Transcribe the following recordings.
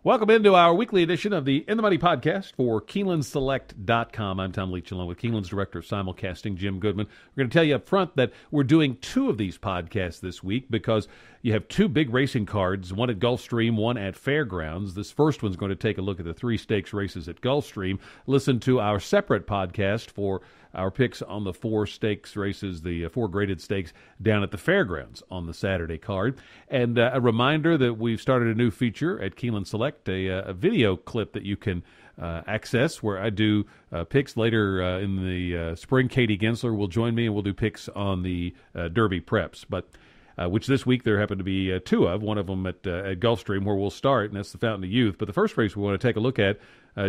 Welcome into our weekly edition of the In the Money podcast for KeenelandSelect.com. I'm Tom Leach, along with Keeneland's Director of Simulcasting, Jim Goodman. We're going to tell you up front that we're doing two of these podcasts this week because you have two big racing cards, one at Gulfstream, one at Fairgrounds. This first one's going to take a look at the three stakes races at Gulfstream. Listen to our separate podcast for our picks on the four stakes races, the four graded stakes down at the Fairgrounds on the Saturday card. And a reminder that we've started a new feature at Keeneland Select, a video clip that you can access where I do picks later in the spring. Katie Gensler will join me and we'll do picks on the Derby preps. But which this week there happen to be two of, one of them at Gulfstream where we'll start, and that's the Fountain of Youth. But the first race we want to take a look at,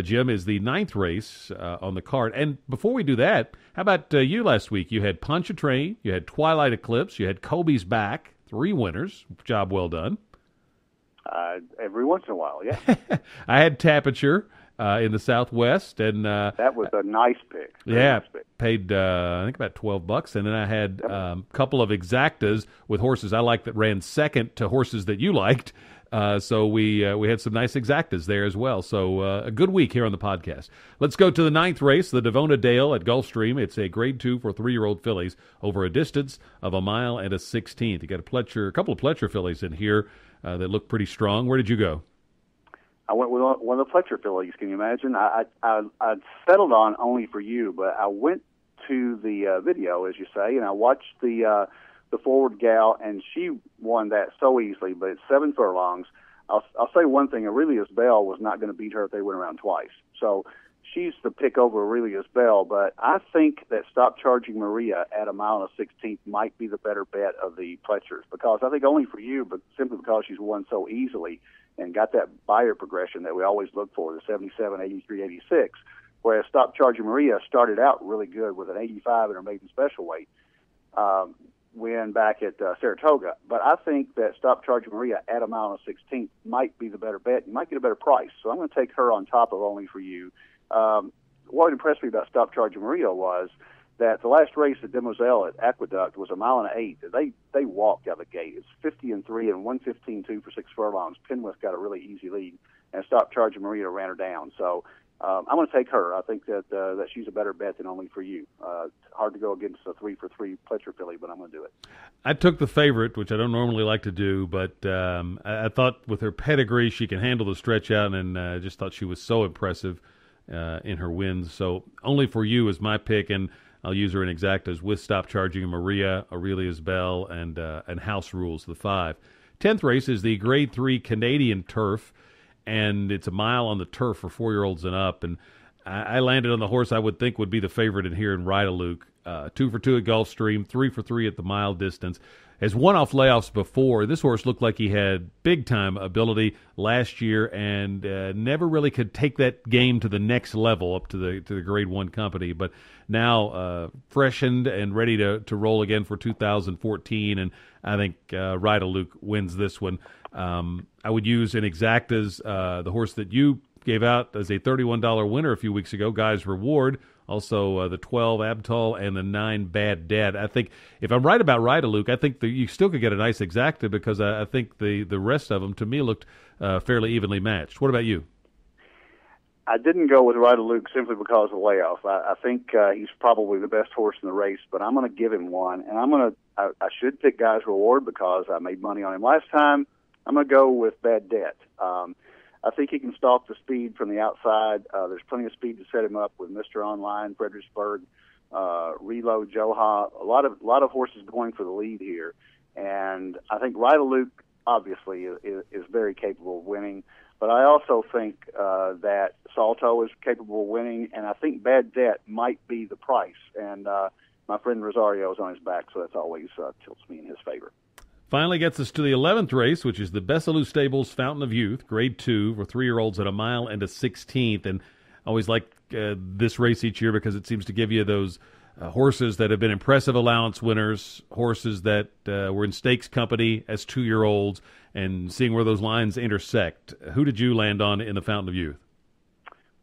Jim, is the ninth race on the card. And before we do that, how about you last week? You had Pontchartrain, you had Twilight Eclipse, you had Kobe's Back, three winners. Job well done. Every once in a while, yeah. I had Tapiture in the Southwest, and that was a nice pick. Yeah, nice pick. Paid I think about $12, and then I had a couple of exactas with horses I liked that ran second to horses that you liked. So we had some nice exactas there as well. So a good week here on the podcast. Let's go to the ninth race, the Davona Dale at Gulfstream. It's a grade 2 for 3-year-old fillies over a distance of 1 mile and a 16th. You got a couple of Pletcher fillies in here that look pretty strong. Where did you go? I went with one of the Pletcher fillies. Can you imagine? I settled on Only for You, but I went to the video, as you say, and I watched the forward gal, and she won that so easily. But it's 7 furlongs. I'll say one thing: Aurelius Bell was not going to beat her if they went around twice. So she's the pick over Aurelius Bell. But I think that Stop Charging Maria at 1 mile and a 16th might be the better bet of the Pletchers, because I think Only for You, but simply because she's won so easily and got that buyer progression that we always look for, the 77, 83, 86, whereas Stop Charging Maria started out really good with an 85 in her maiden special weight win back at Saratoga. But I think that Stop Charging Maria at 1 mile and a 16th might be the better bet. You might get a better price. So I'm going to take her on top of Only for You. What impressed me about Stop Charging Maria was that the last race at Demoiselle at Aqueduct was 1 mile and an 8. They walked out of the gate. It's 50-3 and 115-2 for 6 furlongs. Penwith got a really easy lead, and Stop Charging Maria ran her down. So I'm going to take her. I think that she's a better bet than Only for You. Hard to go against a 3-for-3 Pletcher filly, but I'm going to do it. I took the favorite, which I don't normally like to do, but I thought with her pedigree she can handle the stretch out, and I just thought she was so impressive in her wins. So Only for You is my pick, and I'll use her in exactas with Stop Charging Maria, Aurelius Bell, and House Rules, the 5. 10th race is the Grade 3 Canadian Turf, and it's 1 mile on the turf for 4-year-olds and up. And I landed on the horse I would think would be the favorite in here in Ride-a-Luke. 2 for 2 at Gulfstream, 3 for 3 at the mile distance. Has won off layoffs before. This horse looked like he had big-time ability last year and never really could take that game to the next level up to the Grade 1 company. But now freshened and ready to roll again for 2014, and I think Ride-a-Luke wins this one. I would use in exactas the horse that you gave out as a $31 winner a few weeks ago, Guy's Reward. Also, the 12 Abtal and the 9 Bad Dad. I think if I'm right about Ride-a-Luke, I think you still could get a nice exacta because I think the rest of them, to me, looked fairly evenly matched. What about you? I didn't go with Ride-a-Luke simply because of the layoff. I think he's probably the best horse in the race, but I'm going to give him one. And I should pick Guy's Reward because I made money on him last time. I'm going to go with Bad Debt. I think he can stalk the speed from the outside. There's plenty of speed to set him up with Mr. Online, Fredericksburg, Reload, Joha. A lot of horses going for the lead here, and I think Ride-a-Luke obviously is very capable of winning. But I also think that Salto is capable of winning, and I think Bad Debt might be the price. And my friend Rosario is on his back, so that's always tilts me in his favor. Finally gets us to the 11th race, which is the Bessalou Stables Fountain of Youth, Grade 2 for 3-year-olds at 1 mile and a 16th. And I always like this race each year because it seems to give you those horses that have been impressive allowance winners, horses that were in stakes company as 2-year-olds, and seeing where those lines intersect. Who did you land on in the Fountain of Youth?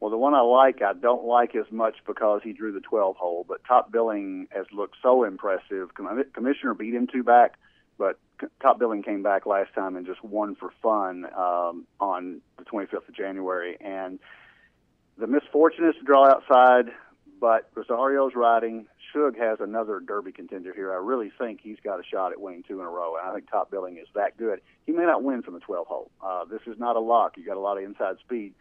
Well, the one I don't like as much because he drew the 12 hole, but Top Billing has looked so impressive. Commissioner beat him 2 back, but Top Billing came back last time and just won for fun on the 25th of January. And the misfortune is to draw outside, but Rosario's riding. Shug has another Derby contender here. I really think he's got a shot at winning 2 in a row, and I think Top Billing is that good. He may not win from the 12 hole. This is not a lock. You got a lot of inside speed.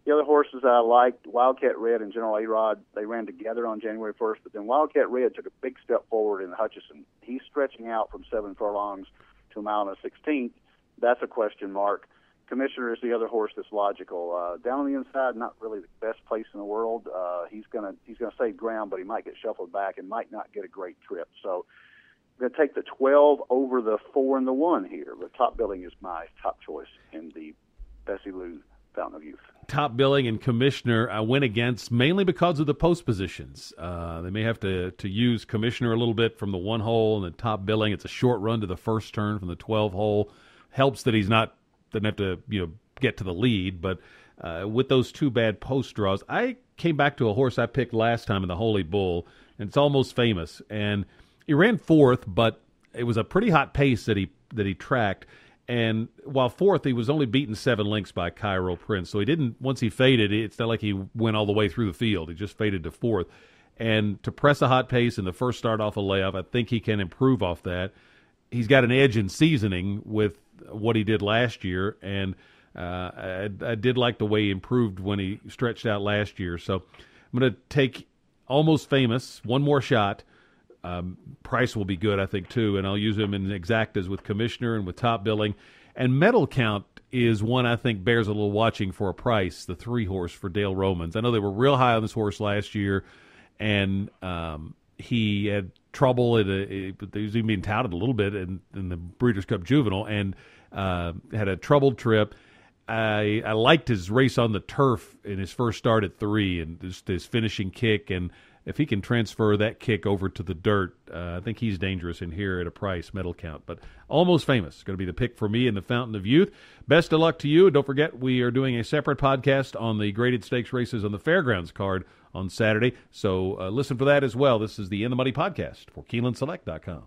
The other horses I liked, Wildcat Red and General A-Rod, they ran together on January 1st, but then Wildcat Red took a big step forward in the Hutchison. He's stretching out from 7 furlongs to a mile and a 16th. That's a question mark. Commissioner is the other horse that's logical. Down on the inside, not really the best place in the world. He's gonna save ground, but he might get shuffled back and might not get a great trip. So I'm going to take the 12 over the 4 and the 1 here. But Top Billing is my top choice in the Bessie Lou Fountain of Youth. Top Billing and Commissioner I went against mainly because of the post positions. They may have to use Commissioner a little bit from the 1 hole, and then Top Billing, it's a short run to the first turn from the 12 hole. Helps that he's not doesn't have to get to the lead, but with those 2 bad post draws, I came back to a horse I picked last time in the Holy Bull, and it's Almost Famous, and he ran 4th, but it was a pretty hot pace that he tracked. And while 4th, he was only beaten 7 lengths by Cairo Prince. So he didn't, once he faded, it's not like he went all the way through the field. He just faded to 4th. And to press a hot pace in the first start off a layoff, I think he can improve off that. He's got an edge in seasoning with what he did last year. And I did like the way he improved when he stretched out last year. So I'm going to take Almost Famous, one more shot. Price will be good, I think, too, and I'll use him in exactas with Commissioner and with Top Billing. And Medal Count is one I think bears a little watching for a price, the 3 horse for Dale Romans. I know they were real high on this horse last year, and he had trouble. He was even being touted a little bit in the Breeders' Cup Juvenile, and had a troubled trip. I liked his race on the turf in his first start at 3, and just his finishing kick, and if he can transfer that kick over to the dirt, I think he's dangerous in here at a price, Medal Count. But Almost Famous is going to be the pick for me in the Fountain of Youth. Best of luck to you. Don't forget, we are doing a separate podcast on the graded stakes races on the Fairgrounds card on Saturday. So listen for that as well. This is the In the Money podcast for KeenelandSelect.com.